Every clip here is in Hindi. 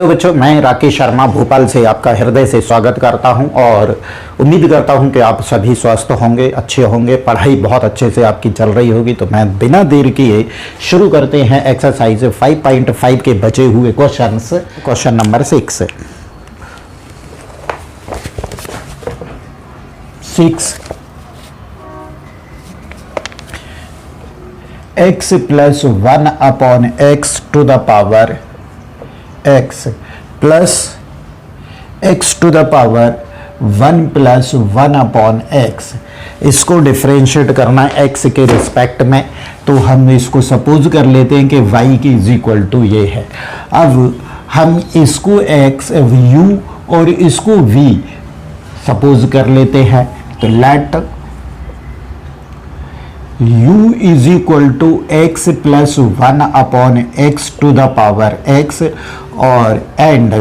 तो बच्चों, मैं राकेश शर्मा भोपाल से आपका हृदय से स्वागत करता हूं और उम्मीद करता हूं कि आप सभी स्वस्थ होंगे, अच्छे होंगे, पढ़ाई बहुत अच्छे से आपकी चल रही होगी। तो मैं बिना देर किए शुरू करते हैं एक्सरसाइज 5.5 के बचे हुए questions. Question number 6 x plus 1 upon x to the power x plus x to the power 1 plus 1 upon x, इसको डिफ्रेंशिएट करना है x के रिस्पेक्ट में। तो हम इसको सपोज कर लेते हैं कि y की इज इक्वल टू ये है। अब हम इसको x u और इसको v सपोज कर लेते हैं। तो let u is equal to x plus 1 upon x to the power x, और एंड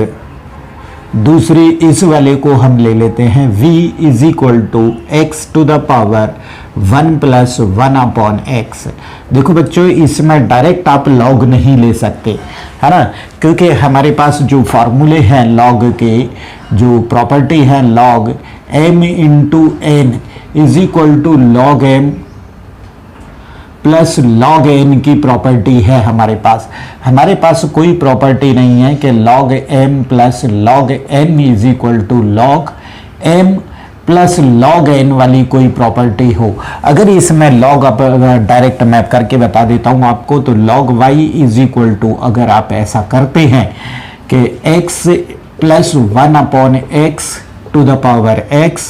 दूसरी इस वाले को हम ले लेते हैं v is equal to x to the power 1 plus 1 upon x। देखो बच्चों, इसमें डायरेक्ट आप लॉग नहीं ले सकते, है ना, क्योंकि हमारे पास जो फॉर्मूले हैं लॉग के, जो प्रॉपर्टी है log m into n is equal to log m plus log n की प्रॉपर्टी है हमारे पास कोई प्रॉपर्टी नहीं है कि log m plus log n is equal to log m plus log n वाली कोई प्रॉपर्टी हो। अगर इसमें log आप डायरेक्ट मैप करके बता देता हूं आपको, तो log y is equal to, अगर आप ऐसा करते हैं कि x plus 1 upon x to the power x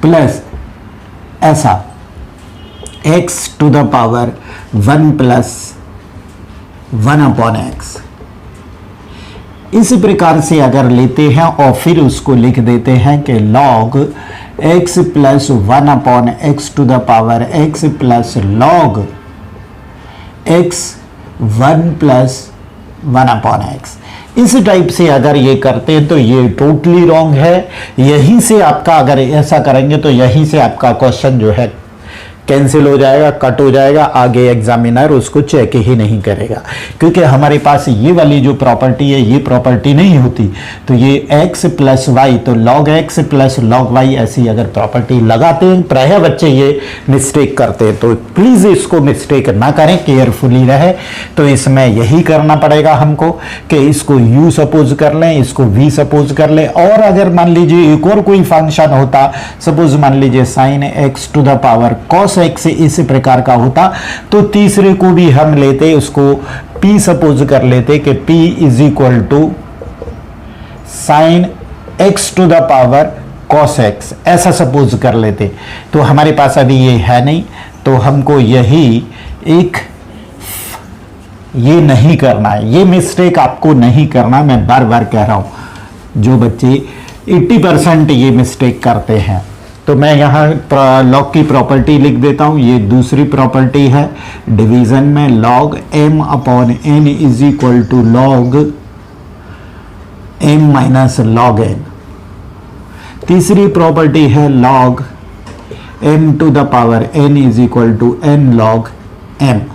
plus ऐसा x to the power 1 plus 1 upon x, इस प्रकार से अगर लेते हैं और फिर उसको लिख देते हैं कि log x plus 1 upon x to the power x plus log x 1 plus 1 upon x। इस टाइप से अगर ये करते हैं तो ये टोटली रॉन्ग है। यहीं से आपका, अगर ऐसा करेंगे तो यहीं से आपका क्वेश्चन जो है कैंसिल हो जाएगा, कट हो जाएगा, आगे एग्जामिनर उसको चेक ही नहीं करेगा, क्योंकि हमारे पास ये वाली जो प्रॉपर्टी है ये प्रॉपर्टी नहीं होती। तो ये x प्लस वाई, तो log x plus log y ऐसी अगर प्रॉपर्टी लगाते हैं, प्रायः बच्चे ये मिस्टेक करते हैं, तो प्लीज इसको मिस्टेक ना करें, केयरफुली रहे। तो इसमें यही करना पड़ेगा हमको कि इसको u सपोज कर लें, इसको v सपोज कर लें, और अगर मान लीजिए एक और कोई फंक्शन होता, सपोज मान लीजिए sine x to the power cos x इस प्रकार का होता, तो तीसरे को भी हम लेते, उसको p सपोज कर लेते कि p is equal to sine x to the power cos x, ऐसा सपोज कर लेते। तो हमारे पास अभी ये है नहीं, तो हमको यही ये नहीं करना है, ये मिस्टेक आपको नहीं करना। मैं बार बार कह रहा हूं, जो बच्चे 80% ये मिस्टेक करते हैं। तो मैं यहाँ लॉग की प्रॉपर्टी लिख देता हूँ। ये दूसरी प्रॉपर्टी है डिवीजन में, log m upon n is equal to log m minus log n। तीसरी प्रॉपर्टी है log m to the power n is equal to n log m।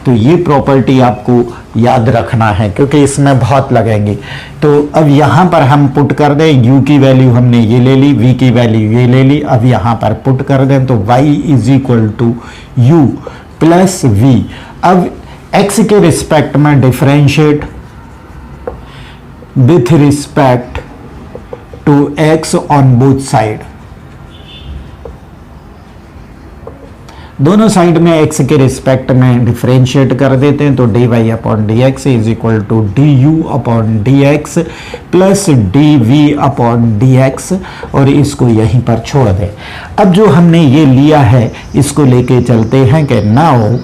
तो ये प्रॉपर्टी आपको याद रखना है, क्योंकि इसमें बहुत लगेंगे। तो अब यहाँ पर हम पुट कर दें, u की वैल्यू हमने ये ले ली, v की वैल्यू ये ले ली, अब यहाँ पर पुट कर दें तो y is equal to u plus v। अब x के रिस्पेक्ट में differentiate with respect to x on both side, दोनों साइड में x के रिस्पेक्ट में डिफरेंशिएट कर देते हैं। तो dy upon D x is equal to d you upon D x plus D we upon D x, और इसको यहीं पर छोड़ दें। अब जो हमने ये लिया है इसको लेके चलते हैं कि now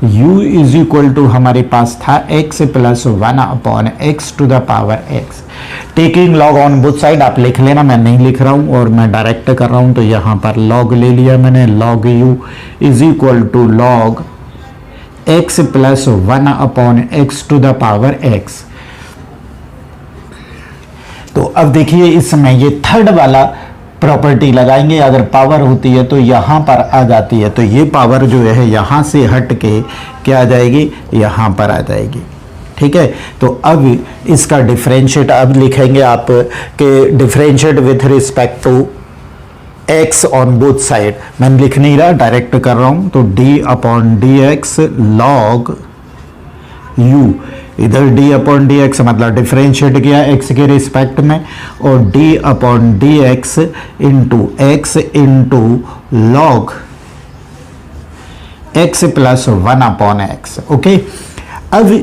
u is equal to हमारे पास था x plus 1 upon x to the power x, taking log on both side. आप लिख लेना, मैं नहीं लिख रहा हूं और मैं डायरेक्ट कर रहा हूं। तो यहां पर log ले लिया मैंने, log u is equal to log x plus 1 upon x to the power x। तो अब देखिए इसमें ये थर्ड वाला प्रॉपर्टी लगाएंगे, अगर पावर होती है तो यहाँ पर आ जाती है, तो ये पावर जो है यहाँ से हट के क्या आ जाएगी, यहाँ पर आ जाएगी। ठीक है। तो अब इसका डिफरेंशिएट अब लिखेंगे आप कि differentiate with respect to x on both side. मैं लिख नहीं रहा, डायरेक्ट कर रहा हूं। तो d upon D x log u, इधर d अपॉन डी एक्स मतलब डिफरेंशिएट किया x के रिस्पेक्ट में, और d upon D x into x into log x plus 1 upon x. Okay, अब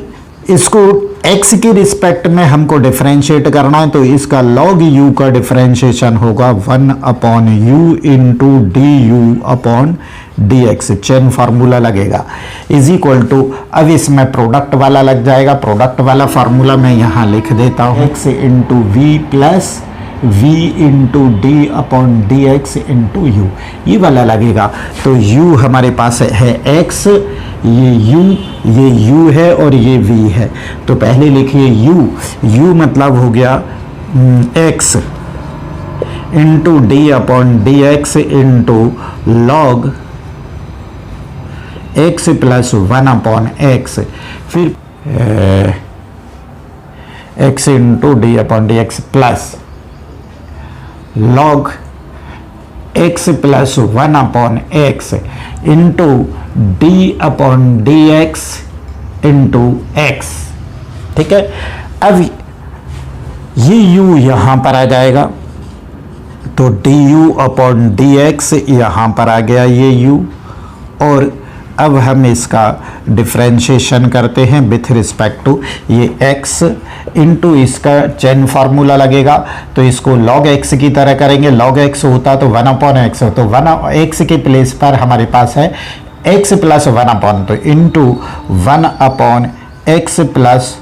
इसको x के रिस्पेक्ट में हमको डिफरेंशिएट करना है, तो इसका log u का डिफरेंशिएशन होगा 1 upon u into d you upon D x. Chain formula लगेगा इज इक्वल टू, अब इसमें प्रोडक्ट वाला लग जाएगा। प्रोडक्ट वाला फार्मूला मैं यहाँ लिख देता हूँ, x into v plus v into d upon D x into u, ये वाला लगेगा। तो u हमारे पास है x, ये u है और ये v है। तो पहले लिखिए u मतलब हो गया x into d upon D x into log x plus 1 upon x, फिर x into d upon D x plus log x plus 1 upon x into d upon D x into x. ठीक है, अब ये u यहां पर आ जाएगा, तो D you upon D x यहां पर आ गया ये u, और अब हम इसका डिफरेंशिएशन करते हैं विथ रिस्पेक्ट टू ये x इंटू इसका चेन फार्मूला लगेगा। तो इसको log x की तरह करेंगे, log x होता तो 1 अपॉन एक्स हो, तो 1 x के प्लेस पर हमारे पास है x प्लस 1 अपॉन, तो into 1 upon x plus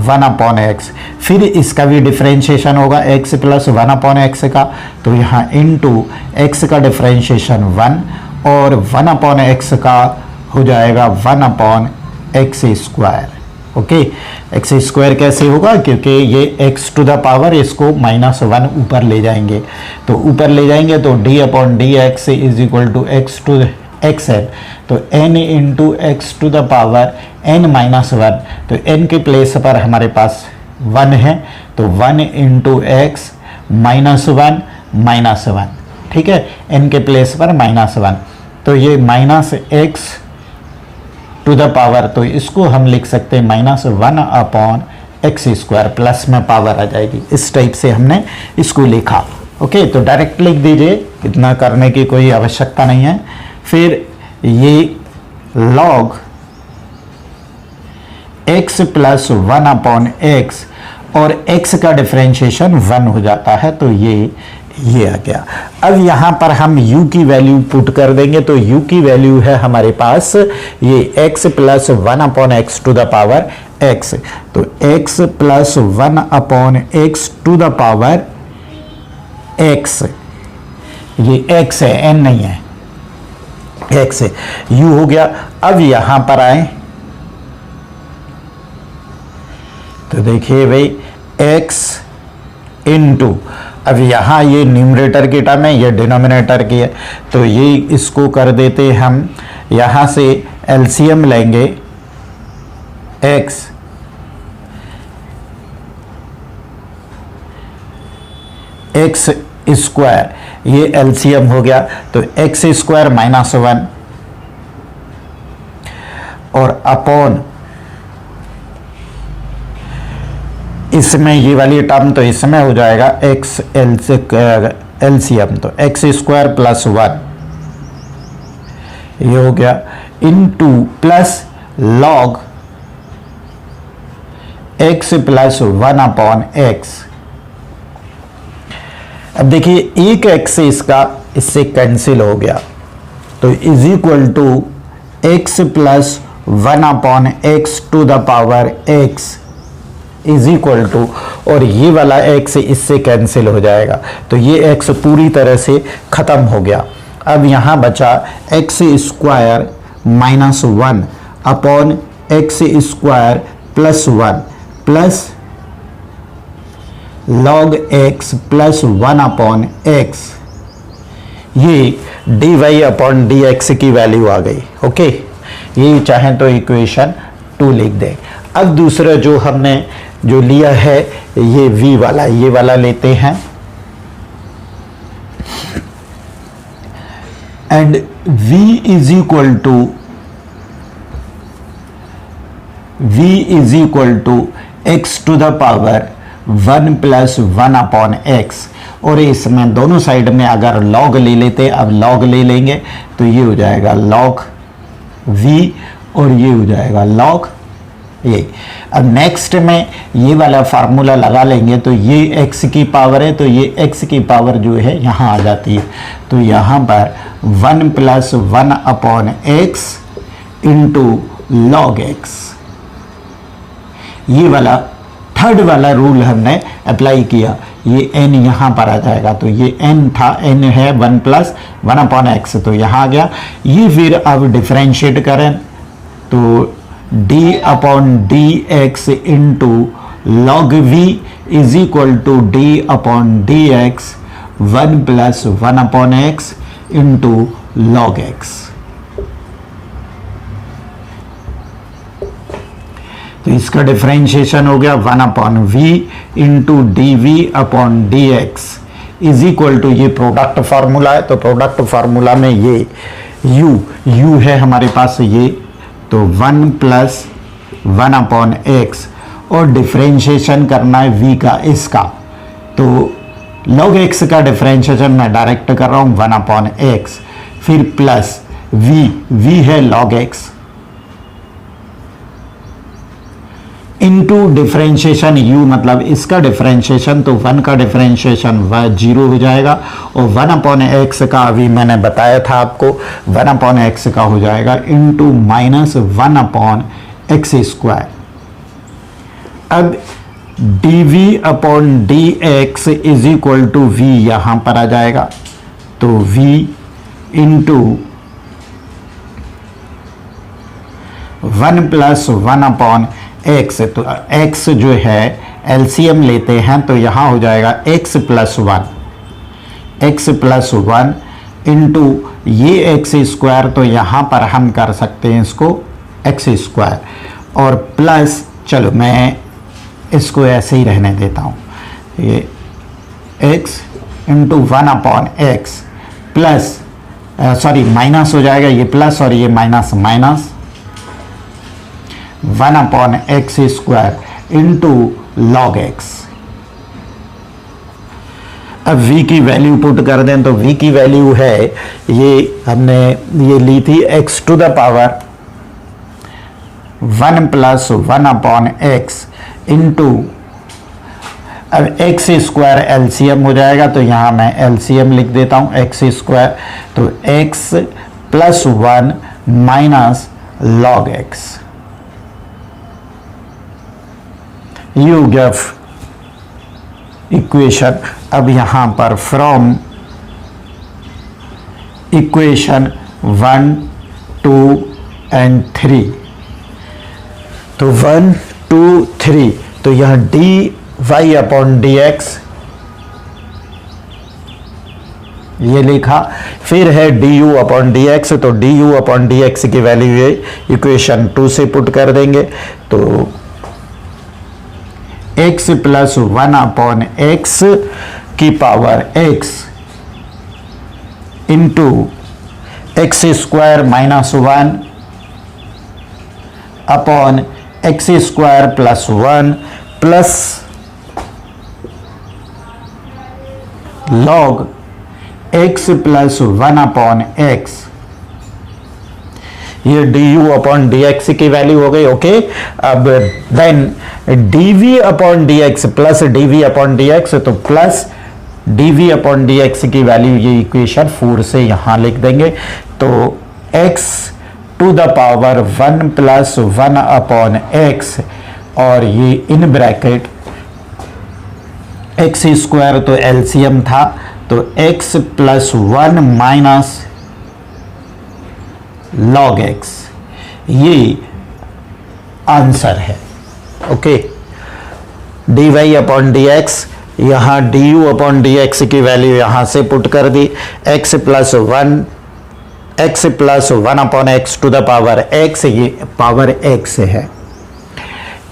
1 upon x. फिर इसका भी डिफरेंशिएशन होगा x प्लस 1 अपॉन एक्स का, तो यहाँ इंटू एक्स का डिफरेंशिएशन 1 और 1 अपॉन एक्स का हो जाएगा 1 upon x square. Okay, x square कैसे होगा, क्योंकि ये x टू द पावर इसको -1 ऊपर ले जाएंगे, तो ऊपर ले जाएंगे तो d upon D x is equal to x to x n, तो n into x to the power n minus 1, तो n के प्लेस पर हमारे पास 1 है, तो 1 इंटू एक्स -1 ठीक है, n के प्लेस पर -1, तो ये minus x to the power, तो इसको हम लिख सकते हैं -1 अपॉन एक्स स्क्वायर, प्लस में पावर आ जाएगी। इस टाइप से हमने इसको लिखा। ओके, तो डायरेक्ट लिख दीजिए, इतना करने की कोई आवश्यकता नहीं है। फिर ये log x plus 1 upon X, और x का डिफरेंशिएशन 1 हो जाता है, तो ये आ गया। अब यहाँ पर हम u की वैल्यू पुट कर देंगे, तो u की वैल्यू है हमारे पास ये x plus 1 upon x to the power x, तो x plus 1 upon x to the power x, ये x है, n नहीं है, x है, u हो गया। अब यहाँ पर आए तो देखिए भाई x इंटू, अब यहाँ ये न्यूमरेटर की टर्म है, ये डिनोमिनेटर की है, तो ये इसको कर देते हम, यहाँ से एलसीएम लेंगे x स्क्वायर, ये एलसीएम हो गया, तो x स्क्वायर -1 और अपॉन इसमें ये वाली टर्म, तो इसमें हो जाएगा x एलसीएम, तो x स्क्वायर प्लस 1 ये हो गया, into plus log x plus 1 upon x. अब देखिए एक x इससे कैंसिल हो गया, तो is equal to x plus 1 upon x to the power x is equal to, और ये वाला x इससे कैंसिल हो जाएगा, तो ये x पूरी तरह से खत्म हो गया। अब यहाँ बचा x square -1 upon x square plus 1 plus log x plus 1 upon x, ये dy अपॉन dx की वैल्यू आ गई। ओके, ये चाहें तो इक्वेशन 2 लिख दें। अब दूसरा जो हमने जो लिया है ये v वाला, ये वाला लेते हैं and v is equal to x to the power 1 plus 1 upon x। और इसमें दोनों साइड में अगर log ले लेते, अब log ले लेंगे तो ये हो जाएगा log v और ये हो जाएगा log ये। अब नेक्स्ट में ये वाला फार्मूला लगा लेंगे तो ये x की पावर है, तो ये x की पावर जो है यहाँ आ जाती है। तो यहाँ पर 1 plus 1 upon x into log x, ये वाला थर्ड वाला रूल हमने अप्लाई किया। ये n यहाँ पर आ जाएगा, तो ये n था, n है 1 प्लस 1 अपॉन x, तो यहाँ आ गया। ये फिर अब डिफ्रेंशिएट करें तो d upon D x into log v is equal to d upon D x 1 plus 1 upon x into log x। तो इसका डिफरेंशिएशन हो गया 1 upon v into d we upon D x is equal to, ये प्रोडक्ट फार्मूला है, तो प्रोडक्ट फार्मूला में ये u है हमारे पास, ये तो 1 प्लस 1 अपॉन एक्स और डिफरेंशिएशन करना है v का, इसका तो log x का डिफरेंशिएशन मैं डायरेक्ट कर रहा हूँ 1 अपॉन एक्स, फिर प्लस v है log x into differentiation u, मतलब इसका डिफरेंशिएशन, तो 1 का डिफरेंशिएशन 0 हो जाएगा और 1 अपॉन एक्स का अभी मैंने बताया था आपको 1 अपॉन एक्स का हो जाएगा into minus 1 upon x square. अब dv upon D x is equal to v यहाँ पर आ जाएगा, तो v into 1 plus 1 upon x, तो x जो है एलसीएम लेते हैं तो यहाँ हो जाएगा x प्लस 1 इंटू ये x स्क्वायर, तो यहाँ पर हम कर सकते हैं इसको x स्क्वायर और प्लस, चलो मैं इसको ऐसे ही रहने देता हूँ, ये x into 1 upon x plus sorry minus हो जाएगा, ये प्लस और ये minus 1 upon x square into log x. अब v की वैल्यू पुट कर दें तो v की वैल्यू है, ये हमने ये ली थी x to the power 1 plus 1 upon x into, अब एक्स स्क्वायर एलसीएम हो जाएगा, तो यहाँ मैं एलसीएम लिख देता हूँ एक्स स्क्वायर, तो x plus 1 minus log x, ये हो गया इक्वेशन। अब यहां पर फ्रॉम इक्वेशन 1, 2 एंड 3, तो 1, 2, 3, तो यह D Y upon D x ये लिखा, फिर है D you upon D x, तो D you upon D x की वैल्यू ये इक्वेशन 2 से पुट कर देंगे, तो x प्लस 1 अपॉन एक्स की power x into x square minus 1 upon x square plus 1 plus log x plus 1 upon X, ये D you upon D x की वैल्यू हो गई। ओके, अब then D we upon D x plus D we upon D x, तो plus D we upon D x की वैल्यू ये इक्वेशन 4 से यहां लिख देंगे, तो x to the power 1 plus 1 upon X और ये इन ब्रैकेट एक्स स्क्वायर, तो एलसीएम था, तो x plus 1 minus log x, ये आंसर है। Okay, D Y upon D X, यहाँ D you upon D x की वैल्यू यहाँ से पुट कर दी, x plus 1 upon x to the power x, ये पावर x है,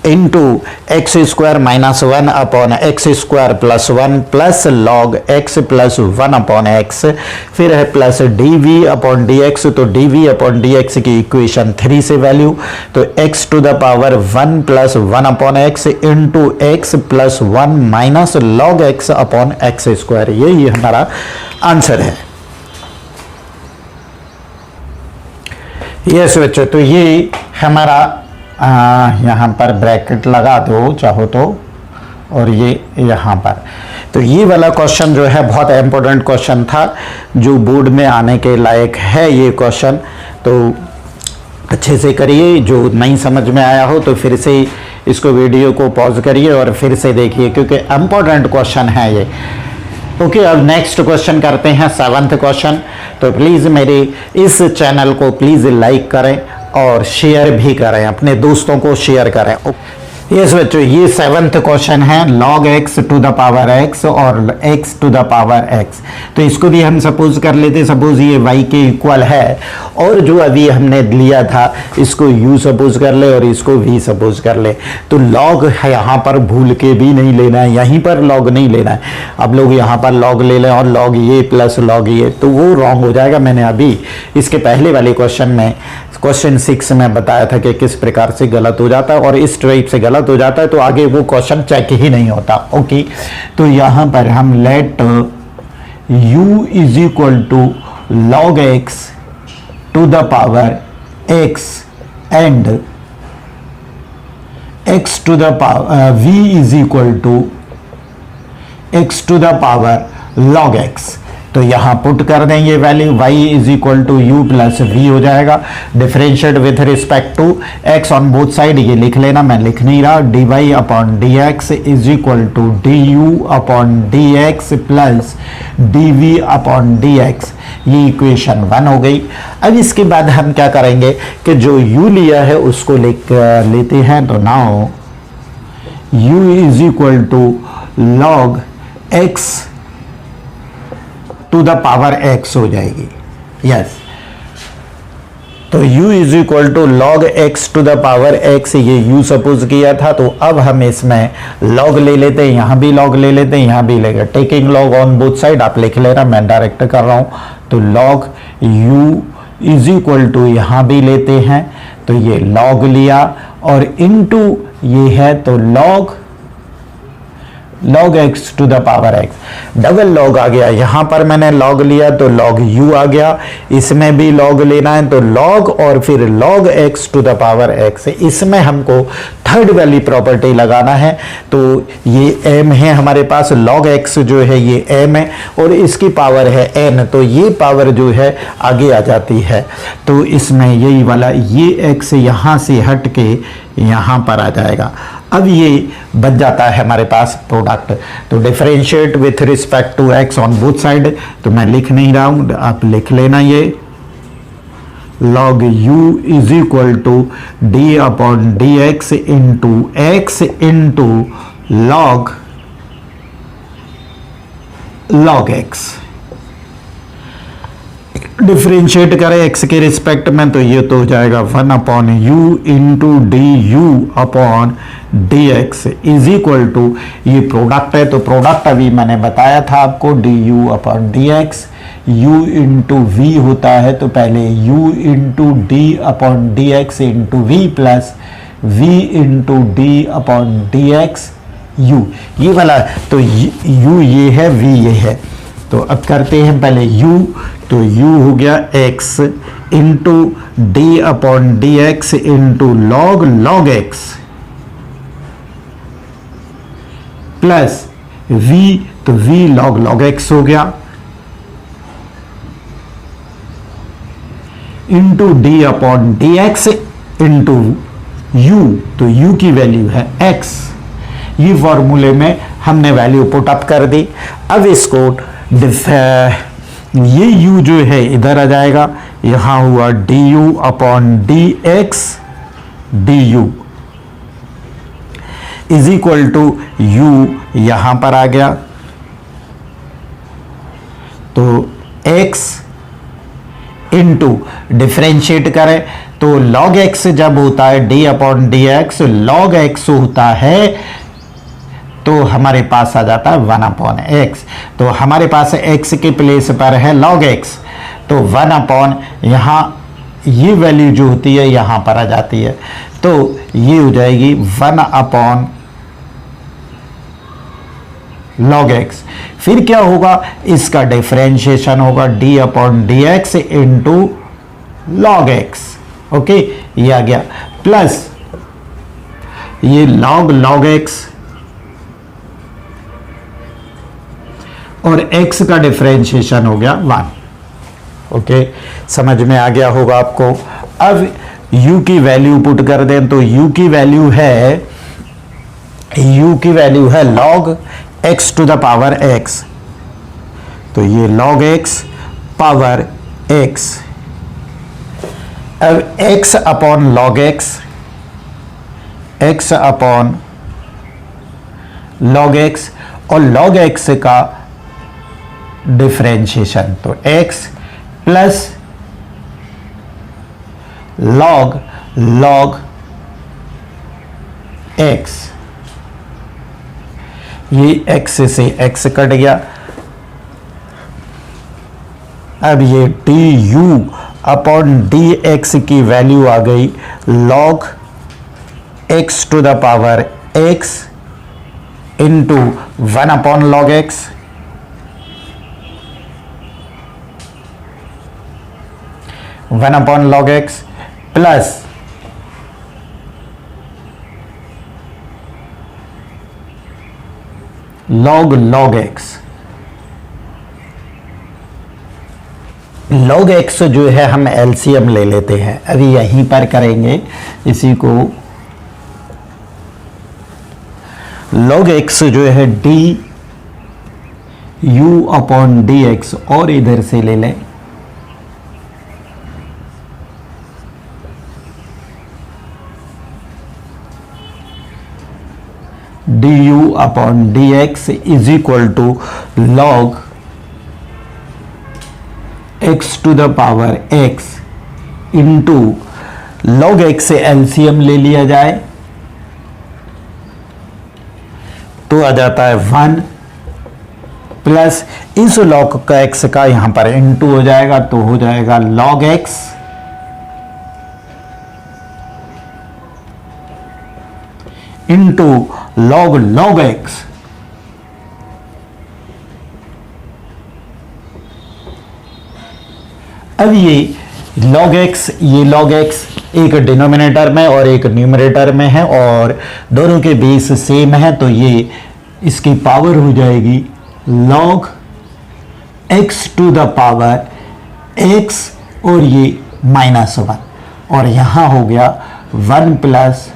into x square minus 1 upon x square plus 1 plus log x plus 1 upon x, फिर है plus D we upon D x, तो d we upon D x की इक्वेशन 3 से वैल्यू, तो x to the power 1 plus 1 upon x into x plus 1 minus log x upon x square, यही हमारा आंसर है। यस बच्चों, तो ये हमारा यहाँ पर ब्रैकेट लगा दो चाहो तो, और ये यहाँ पर, तो ये वाला क्वेश्चन जो है बहुत इंपॉर्टेंट क्वेश्चन था, जो बोर्ड में आने के लायक है ये क्वेश्चन। तो अच्छे से करिए, जो नहीं समझ में आया हो तो फिर से इसको वीडियो को पॉज करिए और फिर से देखिए, क्योंकि इंपॉर्टेंट क्वेश्चन है ये। ओके, अब नेक्स्ट क्वेश्चन करते हैं, 7th क्वेश्चन। तो प्लीज़ मेरे इस चैनल को प्लीज़ लाइक करें और शेयर भी करें, अपने दोस्तों को शेयर करें। यस बच्चों, ये 7th क्वेश्चन है, log x to the power x और x to the power x। तो इसको भी हम सपोज कर लेते, सपोज ये y के इक्वल है, और जो अभी हमने लिया था इसको u सपोज कर ले और इसको v सपोज कर ले। तो log है, यहाँ पर भूल के भी नहीं लेना है, यहीं पर log नहीं लेना है। अब लोग यहाँ पर log ले लें और log ये प्लस log ये, तो वो रॉन्ग हो जाएगा। मैंने अभी इसके पहले वाले क्वेश्चन में, क्वेश्चन 6 में बताया था कि किस प्रकार से गलत हो जाता है, और इस टाइप से गलत हो जाता है तो आगे वो क्वेश्चन चेक ही नहीं होता। ओके, तो यहाँ पर हम let u is equal to log x to the power x and x to the power v is equal to x to the power log x। तो यहाँ पुट कर दें ये value, y is equal to u plus v हो जाएगा, differentiate with respect to x on both side, ये लिख लेना, मैं लिख नहीं रहा। D Y upon D x is equal to d you upon D x plus D we upon D x, ये इक्वेशन 1 हो गई। अब इसके बाद हम क्या करेंगे कि जो u लिया है उसको लेते हैं, तो now u is equal to log x to the power x हो जाएगी। यस, तो u is equal to log x to the power x, ये u सपोज किया था। तो अब हम इसमें log ले लेते हैं, यहाँ भी log ले लेते हैं, यहाँ भी लेंगे, taking log on both side, आप लिख लेना, मैं डायरेक्ट कर रहा हूँ। तो log u is equal to यहाँ भी लेते हैं, तो ये log लिया और इनटू ये है तो log x to the power x, double log आ गया, यहाँ पर मैंने log लिया तो log u आ गया, इसमें भी log लेना है तो log और फिर log x to the power x। इसमें हमको थर्ड वाली प्रॉपर्टी लगाना है, तो ये m है हमारे पास, log x जो है ये m है और इसकी पावर है n, तो ये पावर जो है आगे आ जाती है। तो इसमें यही वाला ये x यहाँ से हट के यहाँ पर आ जाएगा। अब ये बच जाता है हमारे पास प्रोडक्ट, तो differentiate with respect to x on both side, तो मैं लिख नहीं रहा हूँ, आप लिख लेना, ये log u is equal to d upon D x into x into log x। Differentiate करें x के रिस्पेक्ट में, तो ये तो हो जाएगा 1 upon u into d you upon D x is equal to, ये प्रोडक्ट है तो प्रोडक्ट अभी मैंने बताया था आपको, d you upon D x, u into v होता है तो पहले u into d upon D x into v plus v into d upon D x u, ये वाला, तो u ये है, v ये है। तो अब करते हैं पहले u, तो u हो गया x into d upon D x into log x plus v, तो v log x हो गया into d upon D x into u, तो u की वैल्यू है x। ये फॉर्मूले में हमने वैल्यू पुट अप कर दी। अब इसको ये u जो है इधर आ जाएगा, यहां हुआ du upon D x d u is equal to u यहां पर आ गया, तो x इंटू डिफ्रेंशिएट करें तो log x जब होता है d upon D x, log x होता है तो हमारे पास आ जाता है 1 अपॉन एक्स। तो हमारे पास x के प्लेस पर है log x, तो 1 अपॉन यहाँ ये वैल्यू जो होती है यहाँ पर आ जाती है, तो ये हो जाएगी 1 अपॉन log x। फिर क्या होगा, इसका डिफरेंशिएशन होगा d upon D x into log x। Okay, ये आ गया, प्लस ये log x और x का डिफरेंशिएशन हो गया 1। ओके, समझ में आ गया होगा आपको। अब u की वैल्यू पुट कर दें तो u की वैल्यू है log x to the power x, तो ये log x पावर x। अब x upon log x upon log x और log x का डिफरेंशिएशन, तो x प्लस log x, ये x से x कट गया। अब ये du अपॉन dx की वैल्यू आ गई log x to the power x into 1 upon log x, one upon log x plus log x। log x जो है हम एलसीएम ले लेते हैं, अभी यहीं पर करेंगे इसी को। log x जो है d u upon D x, और इधर से ले लें du upon D x is equal to log x to the power x into log x से एलसीएम ले लिया जाए तो आ जाता है 1 प्लस इस log का x का यहां पर इंटू हो जाएगा, तो हो जाएगा log x into log x। अब ये log x एक डिनोमिनेटर में और एक न्यूमरेटर में है और दोनों के बेस सेम है, तो ये इसकी पावर हो जाएगी log x to the power x और ये -1, और यहां हो गया 1 plus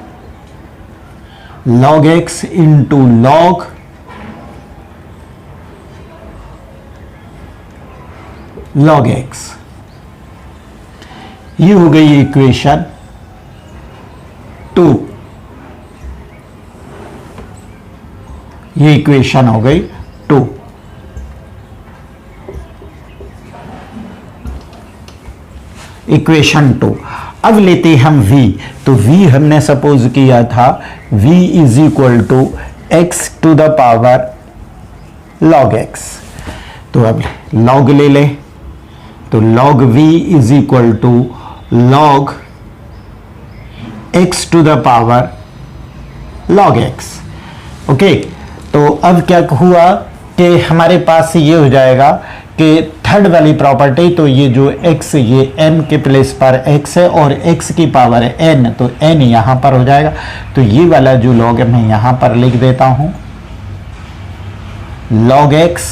log x into log x। ये हो गई इक्वेशन 2, ये इक्वेशन हो गई 2। इक्वेशन 2। अब लेते हैं हम v, तो v हमने सपोज किया था v is equal to x to the power log x, तो अब log ले ले, तो log v is equal to log x to the power log x। Okay, तो अब क्या हुआ कि हमारे पास ये हो जाएगा कि थर्ड वाली प्रॉपर्टी, तो ये जो x ये m के प्लेस पर x है और x की पावर है n, तो n यहां पर हो जाएगा, तो ये वाला जो log मैं यहां पर लिख देता हूं log x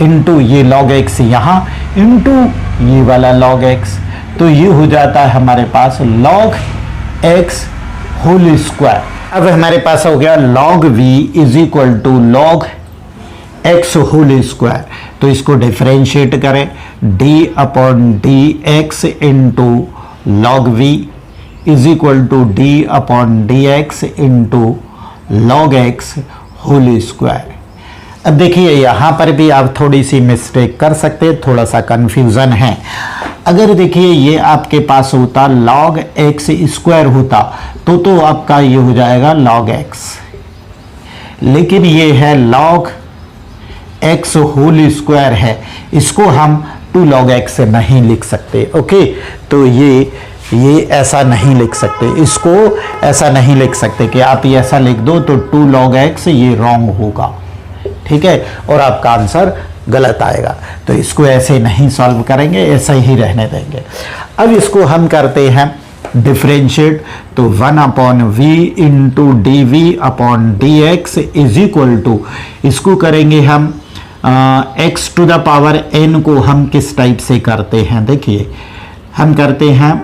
इंटू ये log x यहां इंटू ये वाला log x, तो ये हो जाता है हमारे पास log x होल स्क्वायर। अब हमारे पास हो गया log v is equal to log x whole square, तो इसको डिफरेंशिएट करें d upon D x into log v is equal to d upon D x into log x whole square. अब देखिए यहां पर भी आप थोड़ी सी मिस्टेक कर सकते हैं, थोड़ा सा कंफ्यूजन है। अगर देखिए ये आपके पास होता log x स्क्वायर होता तो आपका ये हो जाएगा log x, लेकिन ये है log x होल स्क्वायर है, इसको हम 2 log x नहीं लिख सकते। ओके, तो ये ऐसा नहीं लिख सकते, इसको ऐसा नहीं लिख सकते कि आप ये ऐसा लिख दो तो 2 log x, ये रॉन्ग होगा, ठीक है, और आपका आंसर गलत आएगा। तो इसको ऐसे नहीं सॉल्व करेंगे, ऐसा ही रहने देंगे। अब इसको हम करते हैं डिफरेंशिएट, तो 1/v into d we upon D x is equal to, इसको करेंगे हम x to the power n को हम किस टाइप से करते हैं, देखिए हम करते हैं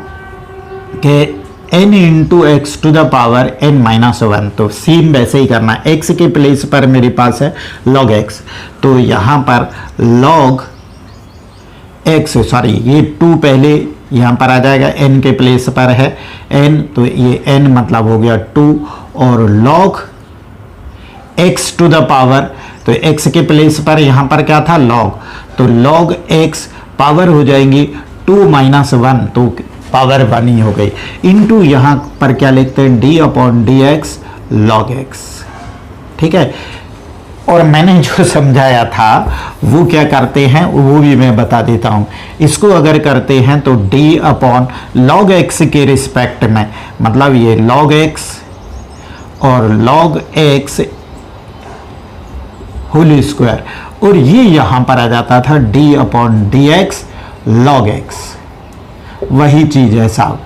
कि n into x to the power n minus 1, तो सेम वैसे ही करना है। x के प्लेस पर मेरे पास है log x, तो यहाँ पर log x, सॉरी ये 2 पहले यहाँ पर आ जाएगा, n के प्लेस पर है n, तो ये n मतलब हो गया 2, और log x to the power, तो x के प्लेस पर यहाँ पर क्या था log, तो log x पावर हो जाएंगी 2 माइनस 1, तो पावर 1 ही हो गई, इनटू यहाँ पर क्या लिखते हैं d upon D x log x, ठीक है। और मैंने जो समझाया था वो क्या करते हैं वो भी मैं बता देता हूँ। इसको अगर करते हैं तो d अपॉन log x के रिस्पेक्ट में, मतलब ये log x और log x होल स्क्वायर, और ये यहां पर आ जाता था d upon D x log x, वही चीज है साहब,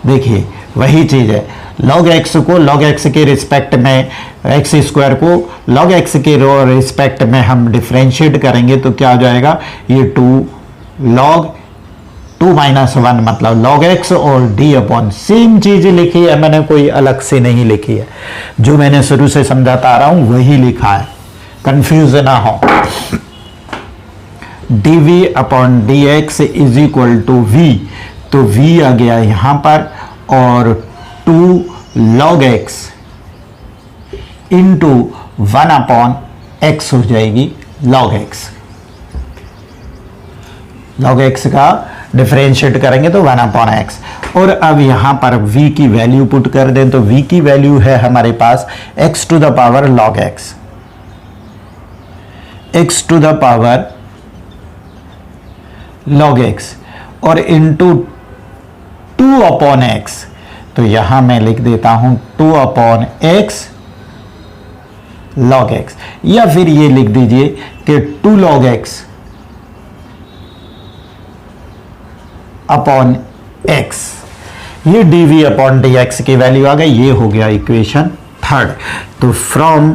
देखिए वही चीज है। log x को log x के रिस्पेक्ट में, x स्क्वायर को log x के रिस्पेक्ट में हम डिफरेंशिएट करेंगे तो क्या हो जाएगा, ये 2 log 2 माइनस 1 मतलब log x, और d अपॉन सेम चीज लिखी है मैंने, कोई अलग से नहीं लिखी है, जो मैंने शुरू से समझाता आ रहा हूं वही लिखा है, कंफ्यूज ना हो। dv upon D x is equal to v, तो v आ गया यहां पर, और 2 log x into 1 upon x हो जाएगी log x। log x का डिफरेंशिएट करेंगे तो 1 अपॉन x, और अब यहां पर v की वैल्यू पुट कर दें तो v की वैल्यू है हमारे पास x to the power log x, x to the power log x, और इंटू 2 अपॉन x, तो यहां मैं लिख देता हूं 2 अपॉन x log x, या फिर ये लिख दीजिए कि 2 log x अपॉन x, ये dv अपॉन dx की वैल्यू आ गई, ये हो गया इक्वेशन 3rd। तो फ्रॉम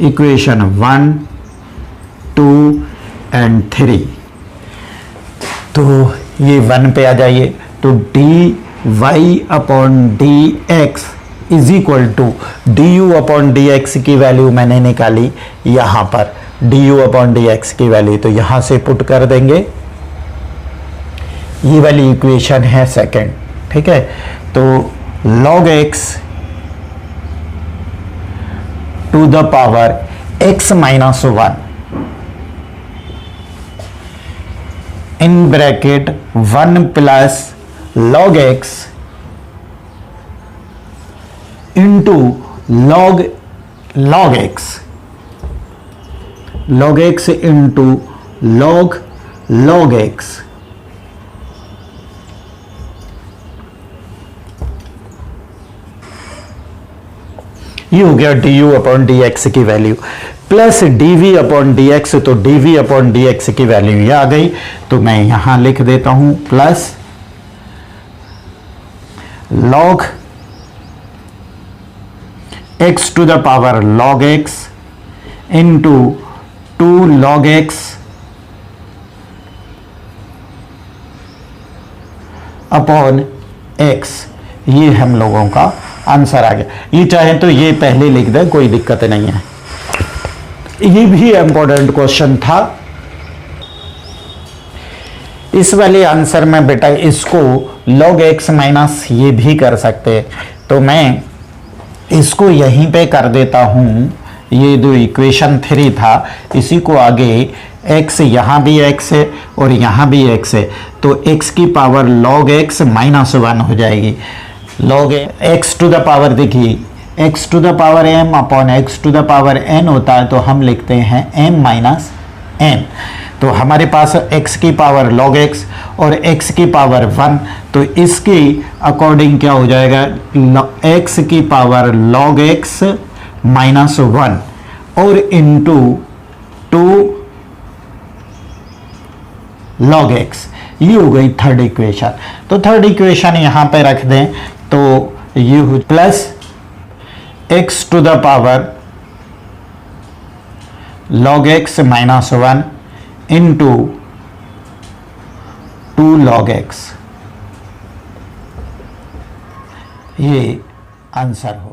इक्वेशन 1, 2 एंड 3, तो ये 1 पे आ जाइए, तो d Y upon D x is equal to d you upon D x की वैल्यू मैंने निकाली यहां पर, d you upon D x की वैल्यू, तो यहां से पुट कर देंगे, ये वाली इक्वेशन है 2nd, ठीक है। तो log x to the power x minus 1 in bracket 1 plus log x into log x into log x, ये हो गया d you upon D x की value, plus D we upon D x, तो d we upon D x की वैल्यू ये आ गई, तो मैं यहां लिख देता हूं plus log x to the power log x into 2 log x upon x, ये हम लोगों का आंसर आ गया। ये चाहे तो ये पहले लिख दें, कोई दिक्कत नहीं है, ये भी इंपॉर्टेंट क्वेश्चन था। इस वाले आंसर में बेटा इसको log x माइनस ये भी कर सकते हैं, तो मैं इसको यहीं पे कर देता हूं, ये जो इक्वेशन 3 था, इसी को आगे x, यहाँ भी x है और यहाँ भी x है, तो x की पावर log x माइनस 1 हो जाएगी। log x to the power, देखिए x to the power m upon x to the power n होता है, तो हम लिखते हैं m माइनस n। तो हमारे पास x की पावर log x और x की पावर 1, तो इसके अकॉर्डिंग क्या हो जाएगा, x की पावर log x माइनस 1 और इंटू 2 log x, ये हो गई थर्ड इक्वेशन। तो थर्ड इक्वेशन यहां पे रख दें, तो ये हो plus x to the power log x minus 1 into 2 log x, ये आंसर हो।